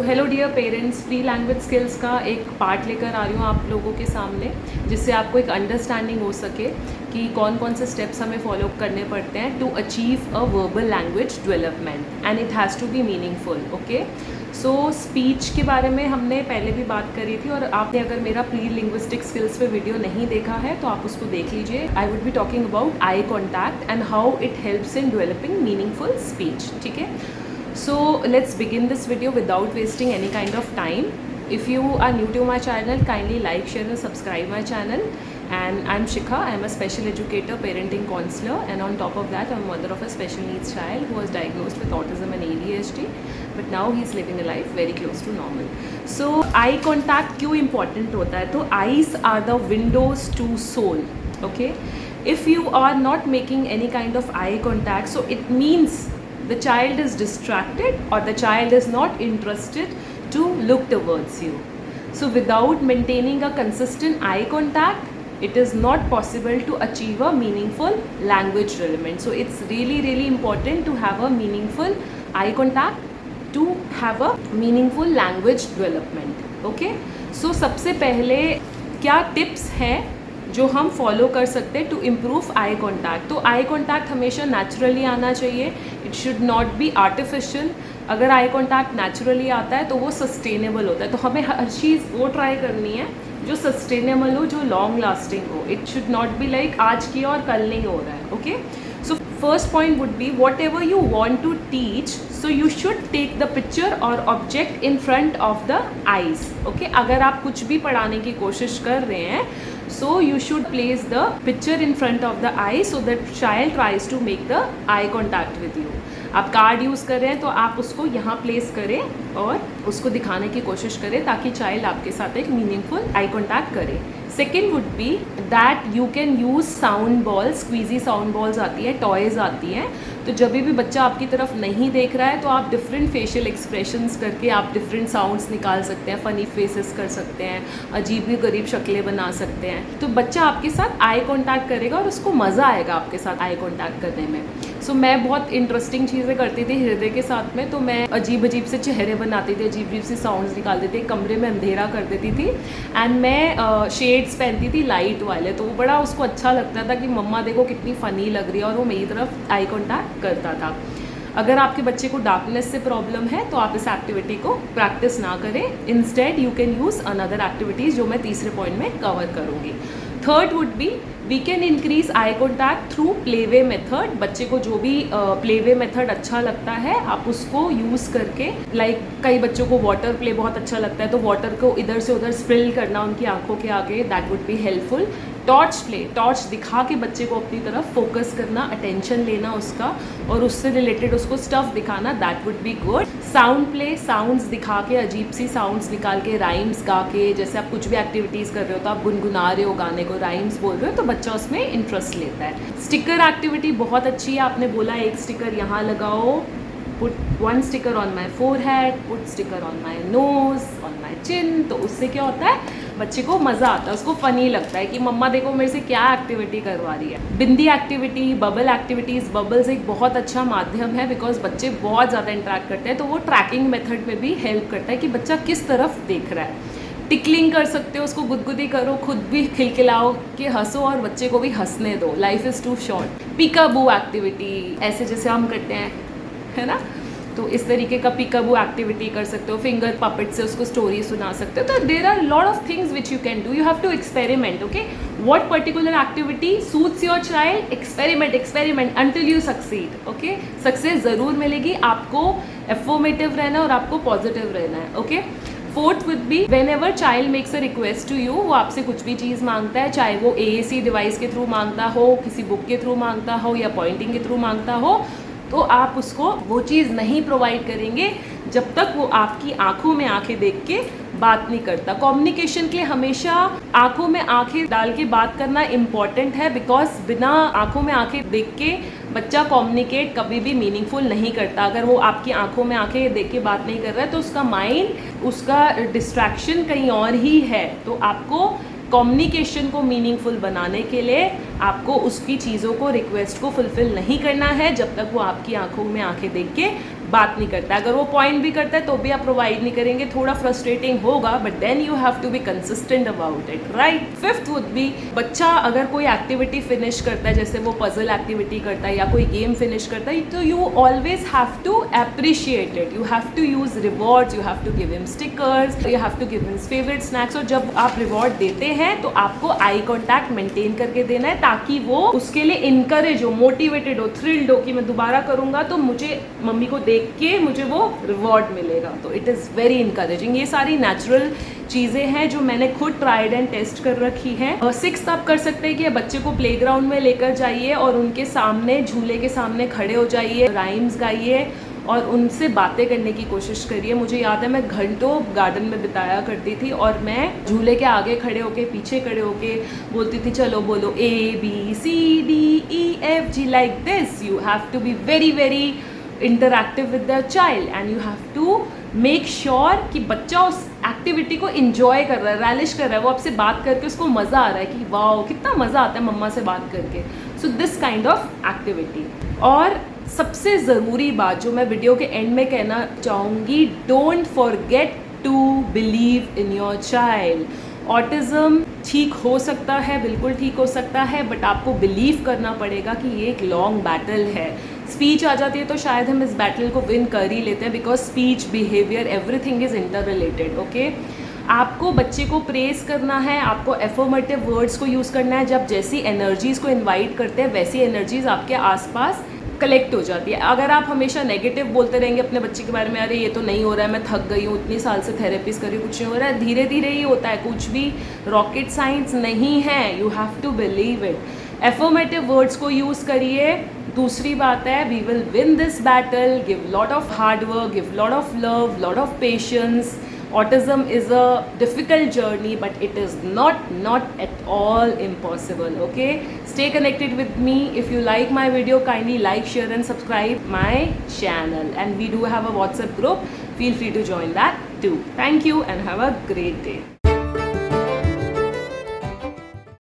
सो hello dear parents, pre language skills का एक part लेकर आ रही हूँ आप लोगों के सामने, जिससे आपको एक अंडरस्टैंडिंग हो सके कि कौन कौन से स्टेप्स हमें फॉलो करने पड़ते हैं to achieve a verbal language development and it has to be meaningful. Okay, so speech के बारे में हमने पहले भी बात करी थी, और आपने अगर मेरा प्री लिंग्विस्टिक स्किल्स पे वीडियो नहीं देखा है तो आप उसको देख लीजिए। I would be talking about eye contact and how it helps in developing meaningful speech. ठीक है, so let's begin this video without wasting any kind of time. If you are new to my channel, kindly like, share and subscribe my channel. And I'm Shikha. I'm a special educator, parenting counselor, and on top of that I'm mother of a special needs child who was diagnosed with autism and ADHD, but now he's living a life very close to normal. So eye contact क्यों important होता है? तो eyes are the windows to soul. Okay, if you are not making any kind of eye contact, so it means the child is distracted or the child is not interested to look towards you. So without maintaining a consistent eye contact, it is not possible to achieve a meaningful language development. So it's really important to have a meaningful eye contact to have a meaningful language development. Okay, so सबसे पहले क्या tips हैं जो हम follow कर सकते हैं to improve eye contact? तो आई कॉन्टैक्ट हमेशा नेचुरली आना चाहिए, it should not B artificial. अगर आई कॉन्टैक्ट नेचुरली आता है तो वो सस्टेनेबल होता है। तो हमें हर चीज़ वो ट्राई करनी है जो सस्टेनेबल हो, जो लॉन्ग लास्टिंग हो। It should not be like आज किया और कल नहीं हो रहा है। Okay, so first point would be whatever you want to teach, so you should take the picture और object in front of the eyes. Okay, अगर आप कुछ भी पढ़ाने की कोशिश कर रहे हैं, so you should place the picture in front of the eye so that child tries to make the eye contact with you. आप कार्ड यूज़ कर रहे हैं तो आप उसको यहाँ प्लेस करें और उसको दिखाने की कोशिश करें ताकि चाइल्ड आपके साथ एक मीनिंगफुल आई कॉन्टैक्ट करे। Second would be that you can use sound balls, squeezy sound balls आती है, टॉयज़ आती हैं। तो जब भी बच्चा आपकी तरफ नहीं देख रहा है तो आप डिफरेंट फेशियल एक्सप्रेशंस करके आप डिफरेंट साउंड्स निकाल सकते हैं, फ़नी फेसेस कर सकते हैं, अजीब गरीब शक्लें बना सकते हैं। तो बच्चा आपके साथ आई कॉन्टैक्ट करेगा और उसको मज़ा आएगा आपके साथ आई कॉन्टैक्ट करने में। सो मैं बहुत इंटरेस्टिंग चीज़ें करती थी हृदय के साथ में। तो मैं अजीब अजीब से चेहरे बनाती थी, अजीब अजीब से साउंड्स निकाल देती थी, कमरे में अंधेरा कर देती थी एंड मैं शेड्स पहनती थी लाइट वाले। तो वो बड़ा उसको अच्छा लगता था कि मम्मा देखो कितनी फ़नी लग रही है, और वो मेरी तरफ आई कॉन्टैक्ट करता था। अगर आपके बच्चे को डार्कनेस से प्रॉब्लम है तो आप इस एक्टिविटी को प्रैक्टिस ना करें, instead you can use another activities जो मैं तीसरे पॉइंट में कवर करूँगी। Third would be we can increase eye contact through playway method. बच्चे को जो भी प्लेवे मेथड अच्छा लगता है आप उसको यूज़ करके, लाइक कई बच्चों को वाटर प्ले बहुत अच्छा लगता है तो वाटर को इधर से उधर स्प्रिल करना उनकी आंखों के आगे, that would be helpful. Torch play, torch दिखा के बच्चे को अपनी तरफ फोकस करना, अटेंशन लेना उसका और उससे रिलेटेड उसको स्टफ दिखाना, that would be good. Sound play, sounds दिखा के, अजीब सी साउंड्स निकाल के, राइम्स गा के, जैसे आप कुछ भी एक्टिविटीज़ कर रहे हो तो आप गुनगुना रहे हो गाने को, राइम्स बोल रहे हो तो बच्चा उसमें इंटरेस्ट लेता है। स्टिकर एक्टिविटी बहुत अच्छी है। आपने बोला एक स्टिकर यहाँ लगाओ, put one sticker on my forehead, put sticker on my nose, on my chin. तो उससे क्या होता है, बच्चे को मज़ा आता है, उसको फ़नी लगता है कि मम्मा देखो मेरे से क्या एक्टिविटी करवा रही है। बिंदी एक्टिविटी, बबल एक्टिविटीज़, बबल्स एक बहुत अच्छा माध्यम है बिकॉज बच्चे बहुत ज़्यादा इंटरेक्ट करते हैं, तो वो ट्रैकिंग मेथड में भी हेल्प करता है कि बच्चा किस तरफ देख रहा है। टिकलिंग कर सकते हो, उसको गुदगुदी करो, खुद भी खिलखिलाओ कि हंसो और बच्चे को भी हंसने दो, life is too short. Peekaboo activity, ऐसे जैसे हम करते हैं, है ना, तो इस तरीके का पीकाबू एक्टिविटी कर सकते हो। फिंगर पपेट से उसको स्टोरी सुना सकते हो। तो there are lot of things which you can do, you have to experiment. Okay, what particular activity suits your child, experiment until you succeed. Okay, success ज़रूर मिलेगी, आपको एफर्मेटिव रहना है और आपको पॉजिटिव रहना है। Okay, fourth would be whenever child makes a request to you, वो आपसे कुछ भी चीज़ मांगता है, चाहे वो AAC डिवाइस के थ्रू मांगता हो, किसी बुक के थ्रू मांगता हो या पॉइंटिंग के थ्रू मांगता हो, तो आप उसको वो चीज़ नहीं प्रोवाइड करेंगे जब तक वो आपकी आंखों में आंखें देख के बात नहीं करता। कम्युनिकेशन के लिए हमेशा आंखों में आंखें डाल के बात करना इम्पॉर्टेंट है, बिकॉज बिना आंखों में आंखें देख के बच्चा कम्युनिकेट कभी भी मीनिंगफुल नहीं करता। अगर वो आपकी आंखों में आंखें देख के बात नहीं कर रहा है तो उसका माइंड, उसका डिस्ट्रैक्शन कहीं और ही है। तो आपको कम्युनिकेशन को मीनिंगफुल बनाने के लिए आपको उसकी चीज़ों को, रिक्वेस्ट को फुलफ़िल नहीं करना है जब तक वो आपकी आंखों में आंखें देख के बात नहीं करता है, अगर वो पॉइंट भी करता है तो भी आप प्रोवाइड नहीं करेंगे, थोड़ा फ्रस्ट्रेटिंग होगा, but then you have to be consistent about it, right. Fifth would be, बच्चा अगर कोई एक्टिविटी फिनिश करता है, जैसे वो पजल एक्टिविटी करता है या कोई गेम फिनिश करता है, तो you always have to appreciate it, you have to use rewards, you have to give him stickers, you have to give him favourite snacks. और जब आप रिवॉर्ड देते हैं तो आपको आई कॉन्टैक्ट मेंटेन करके देना है, ताकि वो उसके लिए इनकरेज हो, मोटिवेटेड हो, थ्रिल्ड हो कि मैं दोबारा करूंगा तो मुझे मम्मी को देख के मुझे वो रिवॉर्ड मिलेगा। तो इट इज़ वेरी इनकरेजिंग। ये सारी नेचुरल चीज़ें हैं जो मैंने खुद ट्राइड एंड टेस्ट कर रखी हैं। सिक्स्थ आप कर सकते हैं कि बच्चे को प्लेग्राउंड में लेकर जाइए और उनके सामने, झूले के सामने खड़े हो जाइए, राइम्स गाइए और उनसे बातें करने की कोशिश करिए। मुझे याद है मैं घंटों गार्डन में बिताया करती थी और मैं झूले के आगे खड़े होके, पीछे खड़े होके बोलती थी, चलो बोलो ABCDEFG like this. You have to be very very interactive with the child and you have to make sure कि बच्चा उस एक्टिविटी को इंजॉय कर रहा है, रैलिश कर रहा है, वो आपसे बात करके उसको मज़ा आ रहा है कि वाओ कितना मज़ा आता है मम्मा से बात करके। So this kind of activity. और सबसे ज़रूरी बात जो मैं वीडियो के एंड में कहना चाहूँगी, don't forget to believe in your child. Autism ठीक हो सकता है, बिल्कुल ठीक हो सकता है, बट आपको बिलीव करना पड़ेगा कि ये एक लॉन्ग बैटल है। स्पीच आ जाती है तो शायद हम इस बैटल को विन कर ही लेते हैं, because speech, behaviour, everything is inter related, okay. आपको बच्चे को प्रेस करना है, आपको एफर्मेटिव वर्ड्स को यूज़ करना है। जब जैसी एनर्जीज़ को इन्वाइट करते हैं वैसी एनर्जीज़ आपके आसपास कलेक्ट हो जाती है। अगर आप हमेशा नेगेटिव बोलते रहेंगे अपने बच्चे के बारे में, अरे ये तो नहीं हो रहा है, मैं थक गई हूँ, इतनी साल से थेरेपीज कर रही हूँ, कुछ नहीं हो रहा है, धीरे धीरे ही होता है, कुछ भी रॉकेट साइंस नहीं है। You have to believe it. Affirmative words को यूज़ करिए। दूसरी बात है, we will win this battle, give lot of hard work, give lot of love, lot of patience. Autism is a difficult journey, but it is not at all impossible, okay? Stay connected with me. If you like my video, kindly like, share and subscribe my channel. And we do have a WhatsApp group. Feel free to join that too. Thank you and have a great day.